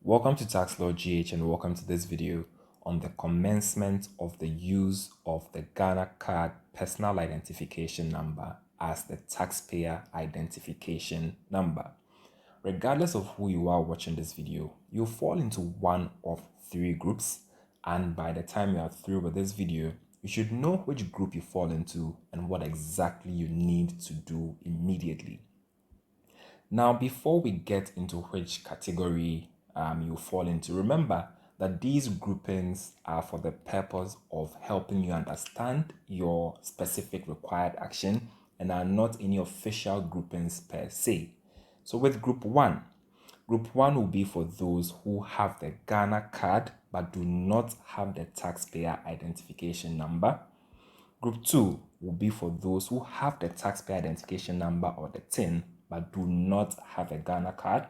Welcome to Tax Law GH and welcome to this video on the commencement of the use of the Ghana Card Personal Identification Number as the taxpayer identification number. Regardless of who you are watching this video, you'll fall into one of three groups, and by the time you are through with this video, you should know which group you fall into and what exactly you need to do immediately. Now, before we get into which category you fall into, remember that these groupings are for the purpose of helping you understand your specific required action and are not any official groupings per se. So with group one will be for those who have the Ghana card but do not have the taxpayer identification number. Group 2 will be for those who have the taxpayer identification number or the TIN but do not have a Ghana card.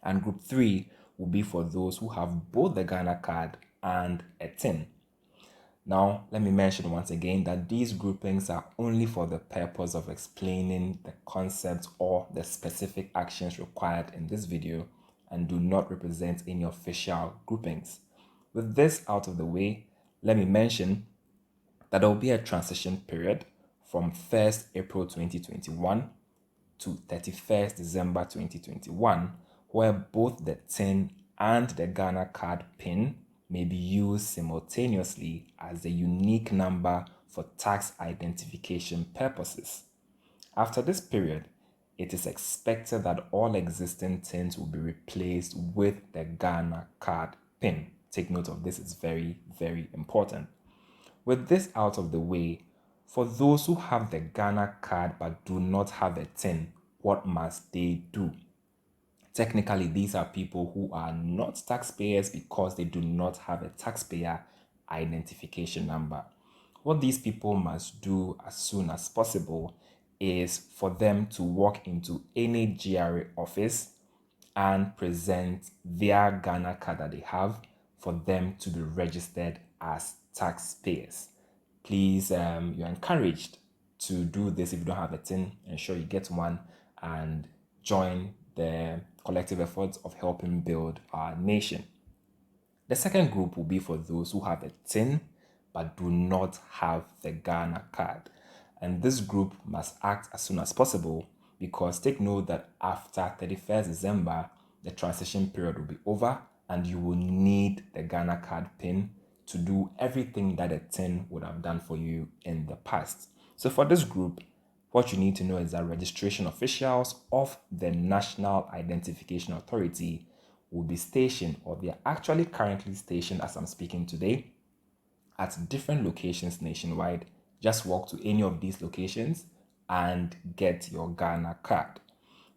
And group 3 will be for those who have both the Ghana card and a TIN. Now, let me mention once again that these groupings are only for the purpose of explaining the concepts or the specific actions required in this video and do not represent any official groupings. With this out of the way, let me mention that there will be a transition period from 1st April 2021 to 31st December 2021, where both the TIN and the Ghana card PIN may be used simultaneously as a unique number for tax identification purposes. After this period, it is expected that all existing TINs will be replaced with the Ghana card PIN. Take note of this, it's very, very important. With this out of the way, for those who have the Ghana card but do not have a TIN, what must they do? Technically, these are people who are not taxpayers because they do not have a taxpayer identification number. What these people must do as soon as possible is for them to walk into any GRA office and present their Ghana card that they have for them to be registered as taxpayers. Please, you're encouraged to do this. If you don't have a TIN, ensure you get one and join the collective efforts of helping build our nation. The second group will be for those who have a TIN but do not have the Ghana card. And this group must act as soon as possible because take note that after 31st December, the transition period will be over and you will need the Ghana card PIN to do everything that a TIN would have done for you in the past. So for this group, what you need to know is that registration officials of the National Identification Authority will be stationed, or they are actually currently stationed as I'm speaking today, at different locations nationwide. Just walk to any of these locations and get your Ghana card.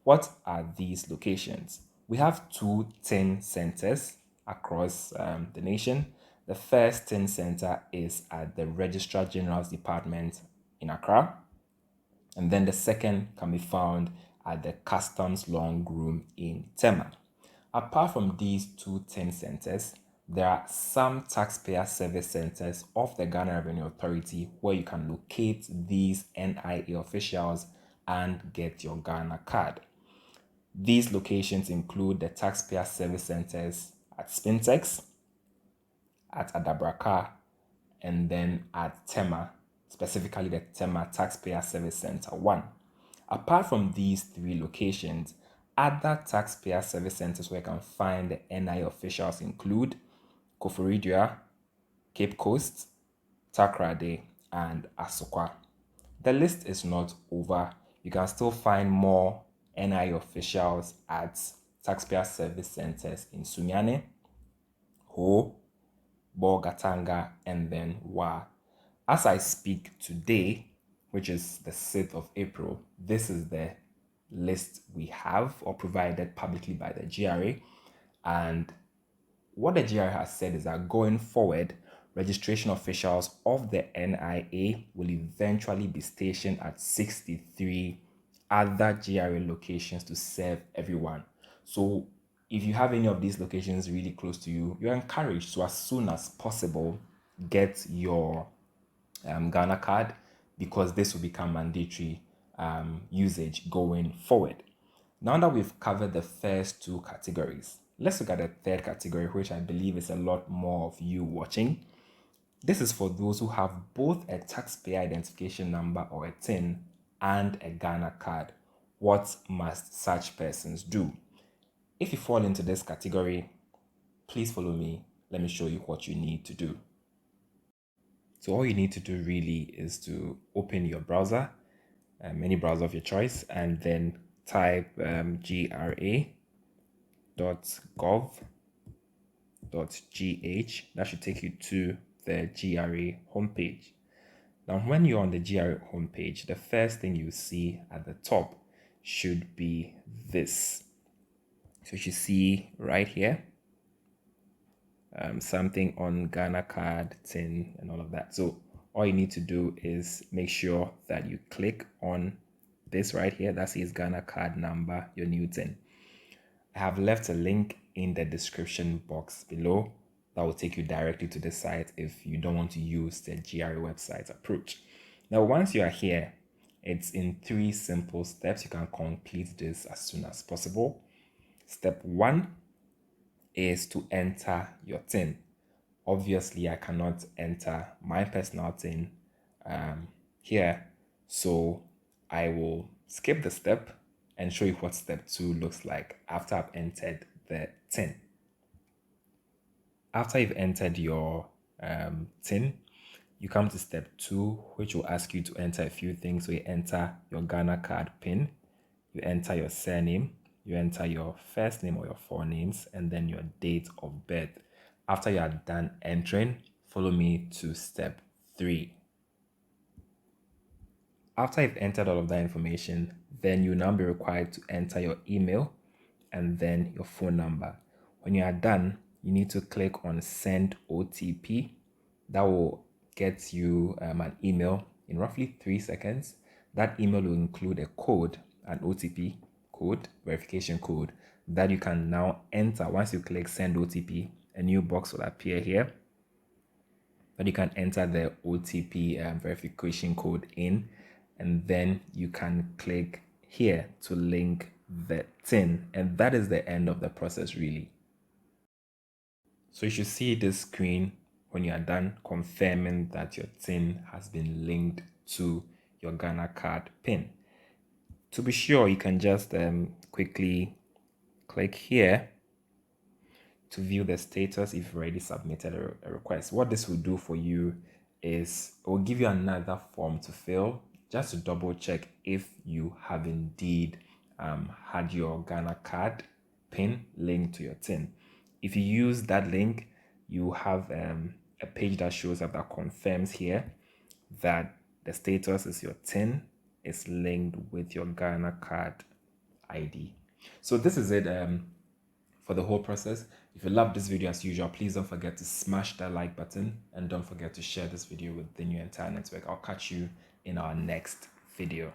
What are these locations? We have two TIN centers across the nation. The first TIN center is at the Registrar General's Department in Accra. And then the second can be found at the Customs Long Room in Tema. Apart from these two TIN centers, there are some taxpayer service centers of the Ghana Revenue Authority where you can locate these NIA officials and get your Ghana card. These locations include the taxpayer service centers at Spintex, at Adabraka, and then at Tema, specifically the Tema Taxpayer Service Center 1. Apart from these three locations, other taxpayer service centers where you can find the NIA officials include Koforidua, Cape Coast, Takoradi, and Asokwa. The list is not over. You can still find more NIA officials at taxpayer service centers in Sunyani, Ho, Bolgatanga, and then Wa. As I speak today, which is the 6th of April, this is the list we have or provided publicly by the GRA. And what the GRA has said is that going forward, registration officials of the NIA will eventually be stationed at 63 other GRA locations to serve everyone. So if you have any of these locations really close to you, you're encouraged to, as soon as possible, get your Ghana card because this will become mandatory usage going forward. Now that we've covered the first two categories, Let's look at the third category, which I believe is a lot more of you watching. This is for those who have both a taxpayer identification number or a TIN and a Ghana card. What must such persons do? If you fall into this category, please follow me. Let me show you what you need to do. So all you need to do really is to open your browser, any browser of your choice, and then type gra.gov.gh. That should take you to the GRA homepage. Now, when you're on the GRA homepage, the first thing you see at the top should be this. So you should see right here, something on Ghana card, TIN, and all of that. So all you need to do is make sure that you click on this right here that says Ghana card number, your new TIN. I have left a link in the description box below that will take you directly to the site if you don't want to use the GRA website approach. Now, once you are here, it's in 3 simple steps. You can complete this as soon as possible. Step 1 is to enter your TIN. Obviously, I cannot enter my personal TIN here, so I will skip the step and show you what step 2 looks like after I've entered the TIN. After you've entered your TIN, you come to step 2, which will ask you to enter a few things. So you enter your Ghana card PIN, you enter your surname, you enter your first name or your forenames, and then your date of birth. After you are done entering, follow me to step 3. After you've entered all of that information, then you'll now be required to enter your email and then your phone number. When you are done, you need to click on Send OTP. That will get you an email in roughly 3 seconds. That email will include a code, an OTP code, verification code, that you can now enter. Once you click Send OTP, a new box will appear here that you can enter the OTP verification code in, and then you can click here to link the TIN, and that is the end of the process really. So you should see this screen when you are done confirming that your TIN has been linked to your Ghana card PIN. To be sure, you can just quickly click here to view the status if you've already submitted a request. What this will do for you is it will give you another form to fill just to double check if you have indeed had your Ghana card PIN linked to your TIN. If you use that link, you have a page that shows up that confirms here that the status is your TIN is linked with your Ghana card ID. So this is it for the whole process. If you love this video as usual, please don't forget to smash that like button and don't forget to share this video within your entire network. I'll catch you in our next video.